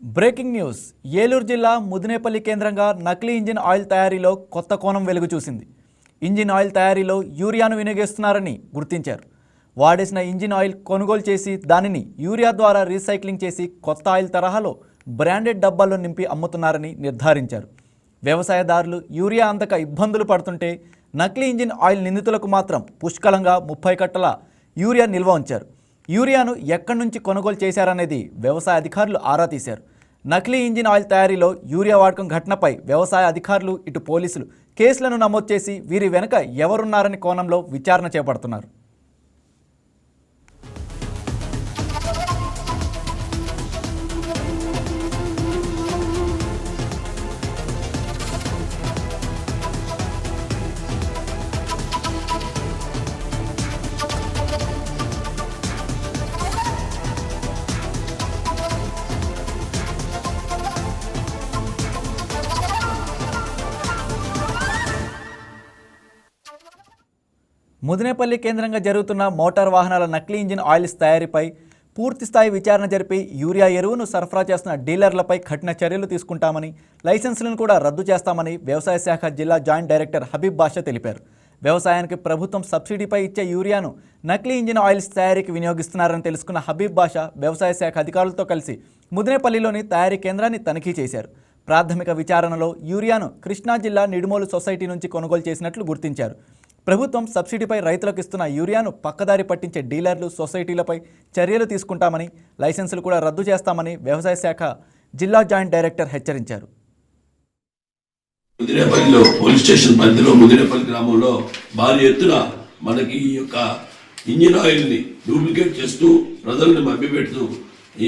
Breaking news Eluru జిల్లా ముదినేపల్లి కేంద్రంగా నకిలీ ఇంజిన్ ఆయిల్ తయారీలో కొత్త కోణం వెలుగు చూసింది. ఇంజిన్ ఆయిల్ తయారీలో యూరియాను వినియోగిస్తున్నారని గుర్తించారు. వాడేసిన ఇంజిన్ ఆయిల్ కొనుగోలు చేసి దానిని యూరియా ద్వారా రీసైక్లింగ్ చేసి కొత్త ఆయిల్ తరహాలో బ్రాండెడ్ డబ్బాల్లో నింపి అమ్ముతున్నారని నిర్ధారించారు. వ్యవసాయదారులు యూరియా అందక ఇబ్బందులు పడుతుంటే నకిలీ ఇంజిన్ ఆయిల్ నిందితులకు మాత్రం పుష్కలంగా 30 కట్టల యూరియా నిల్వ ఉంచారు. యూరియాను ఎక్కడి నుంచి కొనుగోలు చేశారనేది వ్యవసాయ అధికారులు ఆరా తీశారు. నకిలీ ఇంజిన్ ఆయిల్ తయారీలో యూరియా వాడకం ఘటనపై వ్యవసాయ అధికారులు ఇటు పోలీసులు కేసులను నమోదు చేసి వీరి వెనుక ఎవరున్నారని కోణంలో విచారణ చేపడుతున్నారు. ముదినేపల్లి కేంద్రంగా జరుగుతున్న మోటార్ వాహనాల నకిలీ ఇంజిన్ ఆయిల్స్ తయారీపై పూర్తిస్థాయి విచారణ జరిపి యూరియా ఎరువును సరఫరా చేస్తున్న డీలర్లపై కఠిన చర్యలు తీసుకుంటామని, లైసెన్సులను కూడా రద్దు చేస్తామని వ్యవసాయ శాఖ జిల్లా జాయింట్ డైరెక్టర్ హబీబ్ బాషా తెలిపారు. వ్యవసాయానికి ప్రభుత్వం సబ్సిడీపై ఇచ్చే యూరియాను నకిలీ ఇంజిన్ ఆయిల్స్ తయారీకి వినియోగిస్తున్నారని తెలుసుకున్న హబీబ్ బాషా వ్యవసాయ శాఖ అధికారులతో కలిసి ముదినేపల్లిలోని తయారీ కేంద్రాన్ని తనిఖీ చేశారు. ప్రాథమిక విచారణలో యూరియాను కృష్ణా జిల్లా నిడుమోలు సొసైటీ నుంచి కొనుగోలు చేసినట్లు గుర్తించారు. ప్రభుత్వం సబ్సిడీపై రైతులకు ఇస్తున్న యూరియాను పక్కదారి పట్టించే డీలర్లు, సొసైటీలపై చర్యలు తీసుకుంటామని, లైసెన్సులు కూడా రద్దు చేస్తామని వ్యవసాయ శాఖ జిల్లా జాయింట్ డైరెక్టర్ హెచ్చరించారు. ముదినేపల్లిలో పోలీస్ స్టేషన్ పరిధిలో ముదినేపల్లి గ్రామంలో భారీ ఎత్తున మనకి ఈ యొక్క ఇంజిన్ ఆయిల్ని డూప్లికేట్ చేస్తూ ప్రజల్ని మభ్యపెడుతూ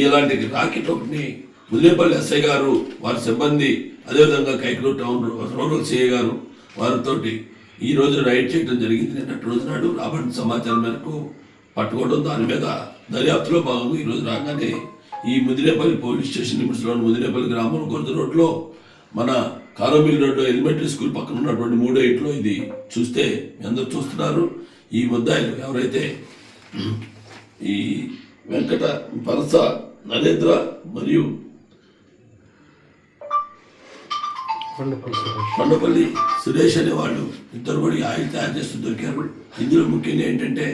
ఇలాంటి రాకెట్ ఒకటిని ముదినేపల్లి ఎస్ఐ గారు, వారి సిబ్బంది, అదేవిధంగా కైకలూరు టౌన్ రూరల్ సిఐ గారు వారితోటి ఈ రోజు రైడ్ చేయడం జరిగింది. నిన్నటి రోజు నాడు రాబడిన సమాచారం మేరకు పట్టుకోవడం, దాని మీద దర్యాప్తులో భాగంగా ఈరోజు రాగానే ఈ ముదినేపల్లి పోలీస్ స్టేషన్ లిమిట్స్లోని ముదినేపల్లి గ్రామం గుర్తు రోడ్లో మన కారోమిల్ రోడ్లో ఎలిమెంటరీ స్కూల్ పక్కన ఉన్నటువంటి 3/8లో ఇది చూస్తే అందరూ చూస్తున్నారు. ఈ ముద్దాయిలు ఎవరైతే ఈ వెంకట పరస నరేంద్ర మరియు కొండపల్లి సురేష్ అనే వాళ్ళు ఇద్దరు కూడా ఆయిల్ తయారు చేస్తూ దొరికారు. ఇందులో ముఖ్యంగా ఏంటంటే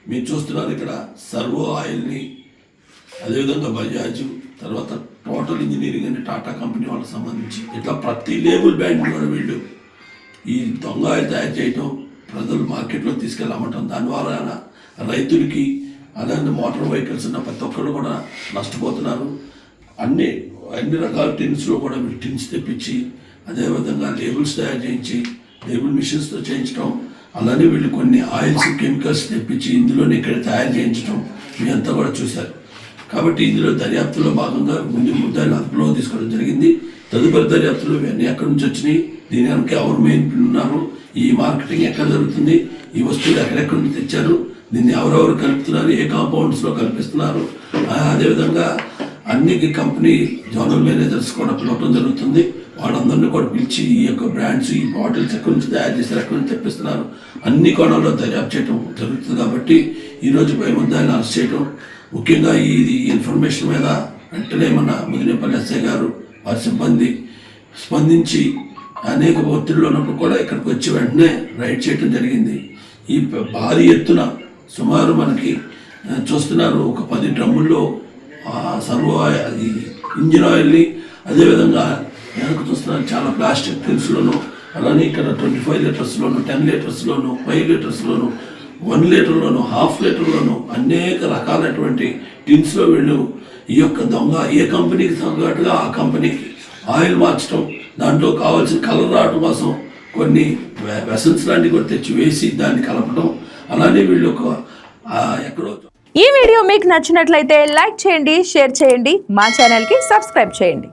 మీరు చూస్తున్నారు ఇక్కడ సర్వో ఆయిల్ని, అదేవిధంగా బజాజ్, తర్వాత టోటల్ ఇంజనీరింగ్ అనే టాటా కంపెనీ వాళ్ళకి సంబంధించి ఇట్లా ప్రతి లేబుల్ బ్రాండ్ కూడా వీళ్ళు ఈ దొంగ ఆయిల్ తయారు చేయటం, ప్రజలు మార్కెట్లో తీసుకెళ్ళి అమ్మటం, దాని ద్వారా రైతులకి అలాగే మోటార్ వెహికల్స్ ఉన్న ప్రతి ఒక్కరు కూడా నష్టపోతున్నారు. అన్ని రకాల టిన్స్లో కూడా వీళ్ళు టిన్స్ తెప్పించి, అదేవిధంగా లేబుల్స్ తయారు చేయించి, లేబుల్ మిషన్స్తో చేయించడం, అలానే వీళ్ళు కొన్ని ఆయిల్స్, కెమికల్స్ తెప్పించి ఇందులోనే ఇక్కడ తయారు చేయించడం మీరంతా కూడా చూశారు. కాబట్టి ఇందులో దర్యాప్తులో భాగంగా ముందు ముద్దాయిలు అదుపులో తీసుకోవడం జరిగింది. తదుపరి దర్యాప్తులో ఇవన్నీ ఎక్కడి నుంచి వచ్చినాయి, దీని వెనక ఎవరు మెయిన్ ఉన్నారు, ఈ మార్కెటింగ్ ఎక్కడ జరుగుతుంది, ఈ వస్తువులు ఎక్కడెక్కడి నుంచి తెచ్చారు, దీన్ని ఎవరెవరు కలుపుతున్నారు, ఏ కాంపౌండ్స్లో కల్పిస్తున్నారు, అదేవిధంగా అన్ని కంపెనీ జనరల్ మేనేజర్స్ కూడా పిలవడం జరుగుతుంది. వాళ్ళందరినీ కూడా పిలిచి ఈ యొక్క బ్రాండ్స్, ఈ బాటిల్స్ ఎక్కడి నుంచి తయారు చేస్తారు, ఎక్కడి నుంచి తెప్పిస్తున్నారు, అన్ని కోణాల్లో దర్యాప్తు చేయడం జరుగుతుంది. కాబట్టి ఈరోజు పై ముద్దాయిని అరెస్ట్ చేయడం, ముఖ్యంగా ఈ ఇన్ఫర్మేషన్ మీద వెంటనే మన ముదినేపల్లి ఎస్ఐ గారు, వారి సిబ్బంది స్పందించి అనేక ఒత్తిడిలో ఉన్నప్పుడు కూడా ఇక్కడికి వచ్చి వెంటనే రైడ్ చేయడం జరిగింది. ఈ భారీ ఎత్తున సుమారు మనకి చూస్తున్నారు ఒక 10 డ్రమ్ముల్లో సర్వో ఇంజిన్ ఆయిల్ని, అదేవిధంగా వెనక చూస్తున్నారు చాలా ప్లాస్టిక్ టిన్స్లోను, అలానే ఇక్కడ 25 లీటర్స్లోను, 10 లీటర్స్లోను, 5 లీటర్స్లోను, 1 లీటర్లోను, హాఫ్ లీటర్లోను అనేక రకాలైనటువంటి టిన్స్లో వీళ్ళు ఈ యొక్క దొంగ ఏ కంపెనీకి తగ్గట్టుగా ఆ కంపెనీకి ఆయిల్ మార్చడం, దాంట్లో కావాల్సిన కలర్ రావడం కోసం కొన్ని వెసల్స్ లాంటివి కూడా తెచ్చి వేసి దాన్ని కలపడం, అలానే వీళ్ళు ఒక ఎక్కడో. ఈ వీడియో మీకు నచ్చినట్లయితే లైక్ చేయండి, షేర్ చేయండి, మా ఛానల్కి సబ్స్క్రైబ్ చేయండి.